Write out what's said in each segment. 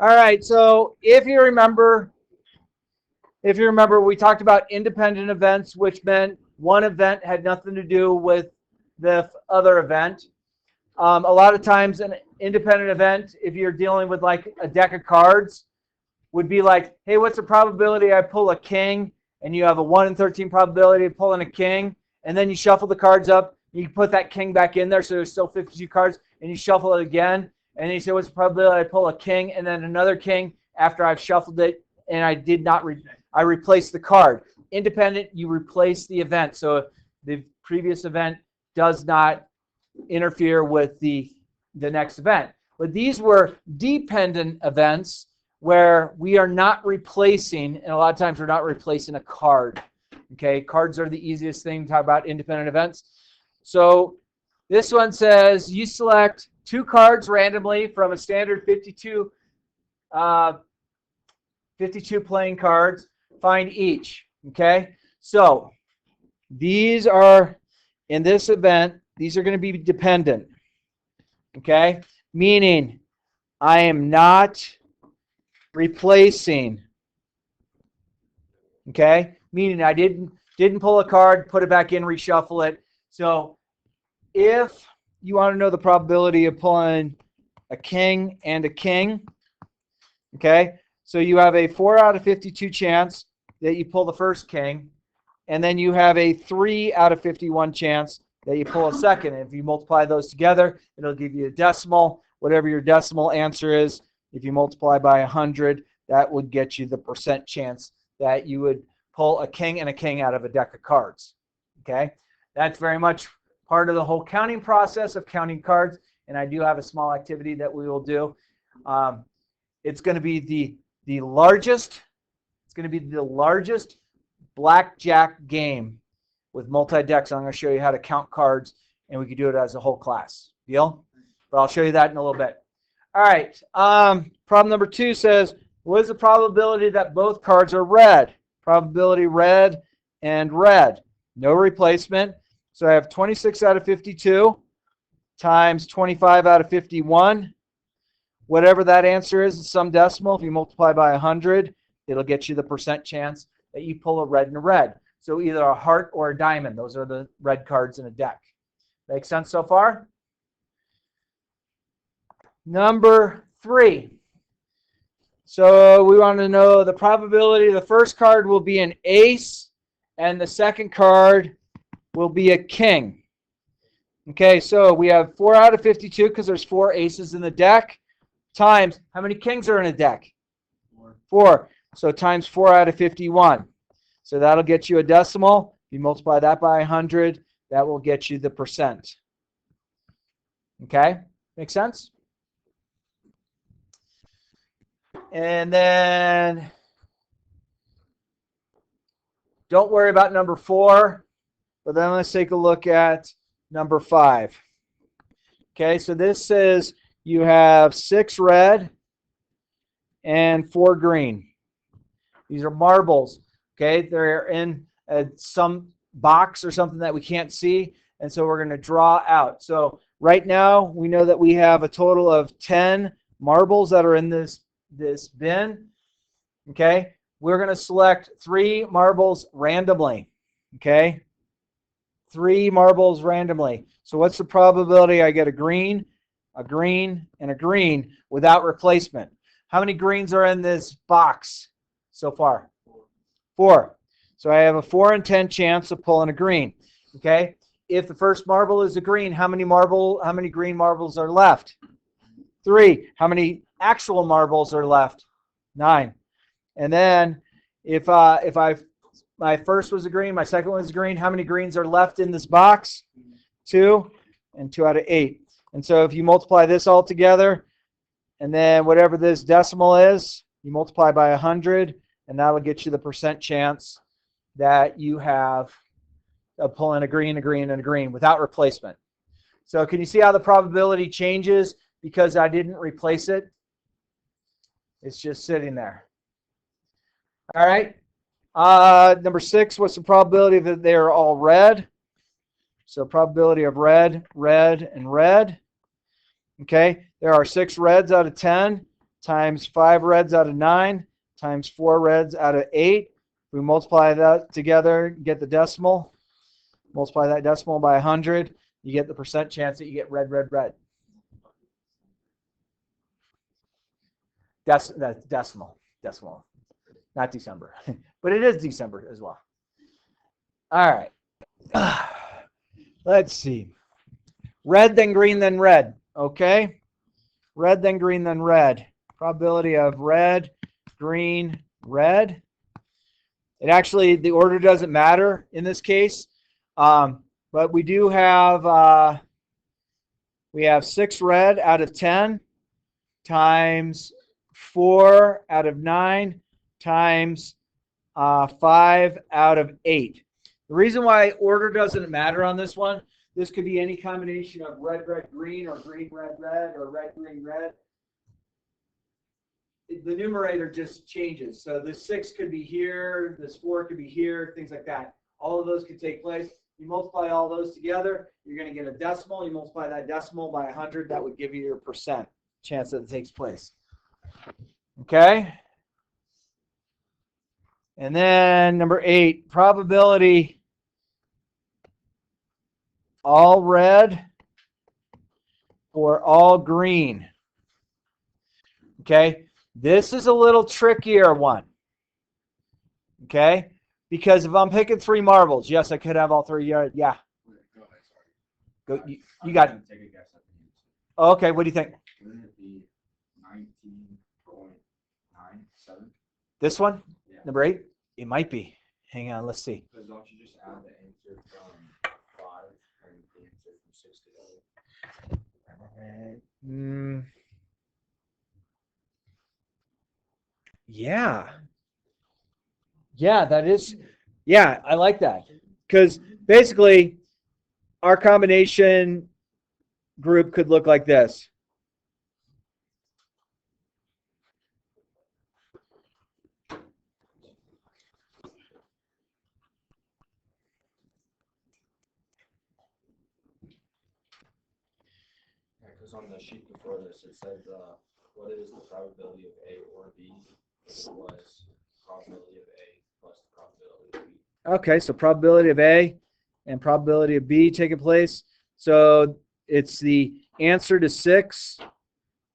All right, so if you remember, we talked about independent events, which meant one event had nothing to do with the other event. A lot of times, an independent event, if you're dealing with like a deck of cards, would be like, hey, what's the probability I pull a king? And you have a 1 in 13 probability of pulling a king. And then you shuffle the cards up. You can put that king back in there, so there's still 52 cards. And you shuffle it again. And then you say, what's the probability I pull a king? And then another king after I've shuffled it. And I did not, I replaced the card. Independent, you replace the event. So the previous event does not interfere with the next event. But these were dependent events where we are not replacing, and a lot of times we're not replacing a card. Okay, cards are the easiest thing to talk about independent events. So this one says you select 2 cards randomly from a standard 52 playing cards. Find each. Okay, so these are, in this event, these are going to be dependent. Okay, meaning I am not replacing. Okay, meaning I didn't pull a card, put it back in, reshuffle it. So if you want to know the probability of pulling a king and a king, okay, so you have a 4 out of 52 chance that you pull the first king, and then you have a 3 out of 51 chance that you pull a second. And if you multiply those together, it'll give you a decimal. Whatever your decimal answer is, if you multiply by 100, that would get you the percent chance that you would pull a king and a king out of a deck of cards. Okay, that's very much part of the whole counting process of counting cards. And I do have a small activity that we will do. It's going to be the largest. It's going to be the largest blackjack game with multi-decks. I'm going to show you how to count cards, and we can do it as a whole class. Deal? But I'll show you that in a little bit. All right. Problem number 2 says, what is the probability that both cards are red? Probability red and red. No replacement. So I have 26 out of 52 times 25 out of 51. Whatever that answer is some decimal. If you multiply by 100, it'll get you the percent chance that you pull a red and a red. So either a heart or a diamond. Those are the red cards in a deck. Make sense so far? Number 3. So we want to know the probability the first card will be an ace and the second card will be a king. Okay, so we have 4 out of 52 because there's 4 aces in the deck, times how many kings are in a deck? 4. So times 4 out of 51. So that'll get you a decimal. If you multiply that by 100, that will get you the percent. Okay, make sense? And then don't worry about number 4, but then let's take a look at number 5. Okay, so this says you have 6 red and 4 green. These are marbles. Okay, they're in some box or something that we can't see, and so we're going to draw out. So right now we know that we have a total of 10 marbles that are in this bin. Okay, we're going to select 3 marbles randomly. Okay, 3 marbles randomly. So what's the probability I get a green, and a green without replacement? How many greens are in this box so far? 4. So I have a 4 in 10 chance of pulling a green. Okay, if the first marble is a green, how many green marbles are left? 3. How many actual marbles are left? 9. And then if my first was a green, my second one was a green, how many greens are left in this box? 2, and 2 out of 8. And so if you multiply this all together, and then whatever this decimal is, you multiply by 100, and that'll get you the percent chance that you have of pulling a green, and a green without replacement. So can you see how the probability changes because I didn't replace it? It's just sitting there. All right. Number 6, what's the probability that they are all red? So probability of red, red, and red. Okay, there are 6 reds out of 10. times 5 reds out of 9 times 4 reds out of 8. We multiply that together, get the decimal. Multiply that decimal by 100. You get the percent chance that you get red, red, red. That's decimal, not December. But it is December as well. All right. Let's see. Red, then green, then red. Okay? Red, then green, then red. Probability of red, green, red. It actually, the order doesn't matter in this case. But we do have, we have 6 red out of 10 times 4 out of 9 times 5 out of 8. The reason why order doesn't matter on this one, this could be any combination of red, red, green, or green, red, red, or red, green, red. The numerator just changes. So this 6 could be here, this 4 could be here, things like that. All of those could take place. You multiply all those together, you're going to get a decimal. You multiply that decimal by 100, that would give you your percent chance that it takes place. Okay? And then number 8, probability all red or all green. Okay? This is a little trickier one. Okay? Because if I'm picking 3 marbles, yes, I could have all 3. Yeah. Go ahead, sorry. Go, you got it. Take a guess at the answer. Okay, what do you think? Wouldn't it be 19.97? This one? Yeah. Number 8? It might be. Hang on, let's see. Because don't you just add the answer from 5 and the answer from 6 together? Yeah. Yeah, that is. Yeah, I like that. Because basically, our combination group could look like this. Because on the sheet before this, it said, what is the probability of A or B? It was probability of A plus the probability of B. Okay, so probability of A and probability of B taking place. So it's the answer to 6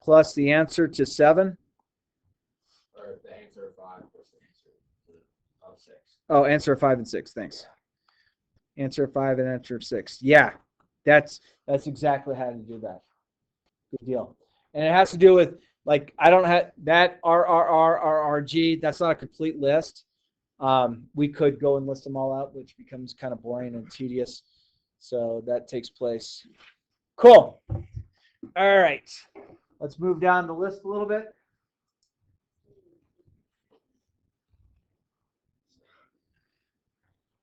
plus the answer to 7. Or the answer of 5 plus the answer of 6. Oh, answer of 5 and 6. Thanks. Answer of 5 and answer of 6. Yeah, that's exactly how to do that. Good deal. And it has to do with, like, I don't have that RRG. That's not a complete list. We could go and list them all out, which becomes kind of boring and tedious. So that takes place. Cool. All right. Let's move down the list a little bit.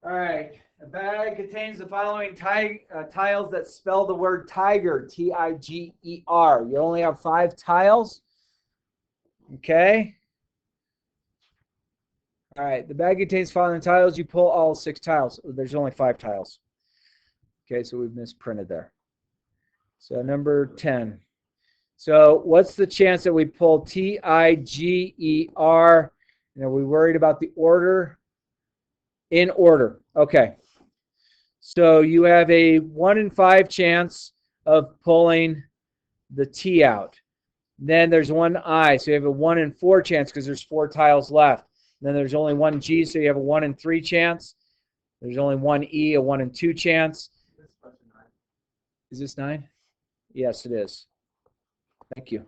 All right. A bag contains the following tiles that spell the word tiger, T-I-G-E-R. You only have 5 tiles. Okay. All right. The bag contains following tiles. You pull all 6 tiles. There's only 5 tiles. Okay, so we've misprinted there. So number 10. So what's the chance that we pull T-I-G-E-R? And are we worried about the order? In order. Okay. So you have a 1 in 5 chance of pulling the T out. Then there's 1 I, so you have a 1 in 4 chance because there's 4 tiles left. And then there's only 1 G, so you have a 1 in 3 chance. There's only 1 E, a 1 in 2 chance. Is this 9? Yes, it is. Thank you.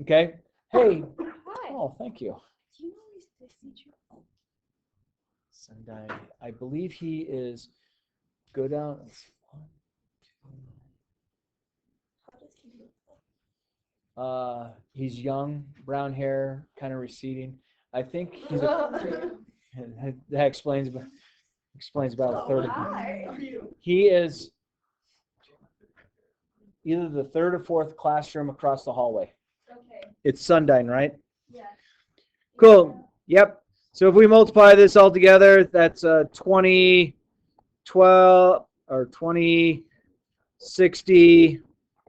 Okay. Hey. Hi. Oh, thank you. Do you know he's this teacher? Sunday. I believe he is. Go down. 1, 2. How does he look? He's young, brown hair, kind of receding. I think he's a, that explains about a third of him. He is either the 3rd or 4th classroom across the hallway. Okay. It's Sundyne, right? Yeah. Cool. Yep. So if we multiply this all together, that's 20, 12, or 20, 60,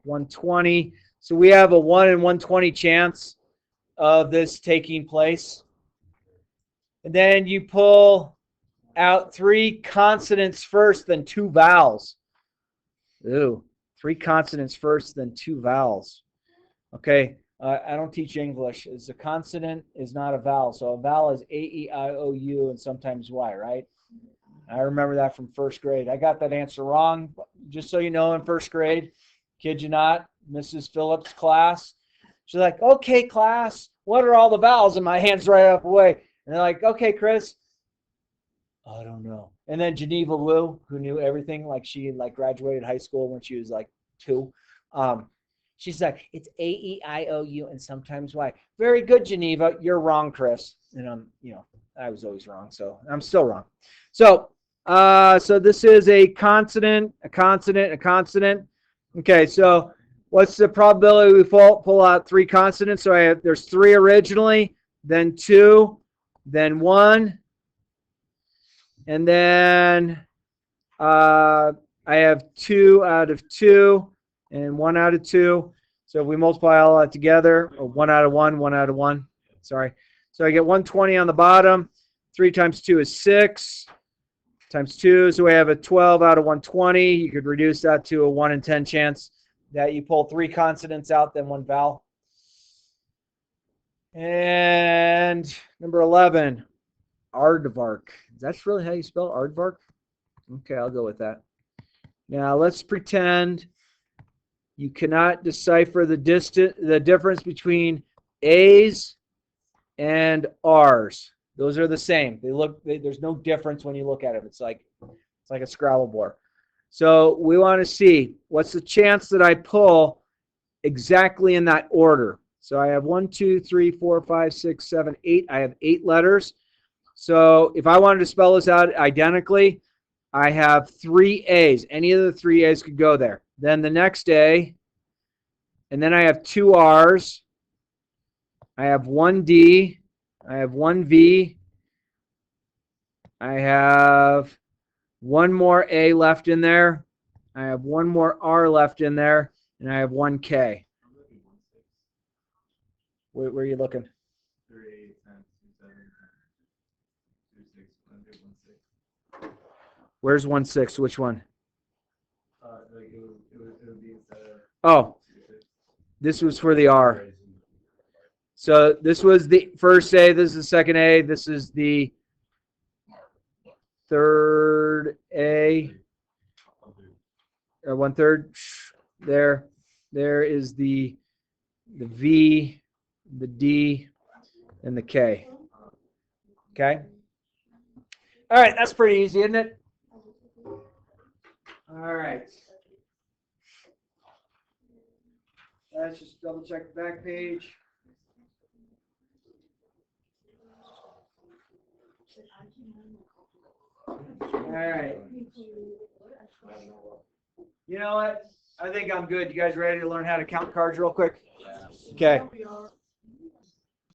120. So we have a 1 in 120 chance of this taking place. And then you pull out 3 consonants first, then 2 vowels. Ooh, 3 consonants first, then 2 vowels. Okay, I don't teach English. A consonant is not a vowel. So a vowel is A, E, I, O, U, and sometimes Y, right? I remember that from first grade. I got that answer wrong. Just so you know, in first grade, kid you not, Mrs. Phillips' class, she's like, okay, class, what are all the vowels? And my hand's right up away. And they're like, okay, Chris. I don't know. And then Geneva Wu, who knew everything, like she graduated high school when she was like 2. She's like, it's A, E, I, O, U, and sometimes Y. Very good, Geneva. You're wrong, Chris. And I was always wrong, so I'm still wrong. So this is a consonant, a consonant, a consonant. Okay, so what's the probability we pull out 3 consonants? So there's 3 originally, then 2, then 1, and then I have 2 out of 2 and 1 out of 2. So if we multiply all that together, or 1 out of 1, 1 out of 1. Sorry. So I get 120 on the bottom. 3 times 2 is 6. Times 2, so we have a 12 out of 120. You could reduce that to a 1 in 10 chance that you pull 3 consonants out, then 1 vowel. And number 11, aardvark. That's really how you spell aardvark? Okay, I'll go with that. Now let's pretend you cannot decipher the difference between A's and R's. Those are the same. There's no difference when you look at it. It's like a Scrabble board. So we want to see what's the chance that I pull exactly in that order. So I have 1, 2, 3, 4, 5, 6, 7, 8. I have 8 letters. So if I wanted to spell this out identically, I have 3 A's. Any of the 3 A's could go there. Then the next A, and then I have 2 R's. I have 1 D. I have 1 V. I have 1 more A left in there. I have 1 more R left in there. And I have 1 K. Where are you looking? 3, 10, 7, 2, 6, 1, 6. Where's 1 6? Which one? Like it would be instead of Oh, this was for the R. So this was the first A, this is the second A, this is the third A, or 1/3. There is the V, the D, and the K. Okay? All right, that's pretty easy, isn't it? All right. Let's just double check the back page. All right. You know what? I think I'm good. You guys ready to learn how to count cards real quick? Okay.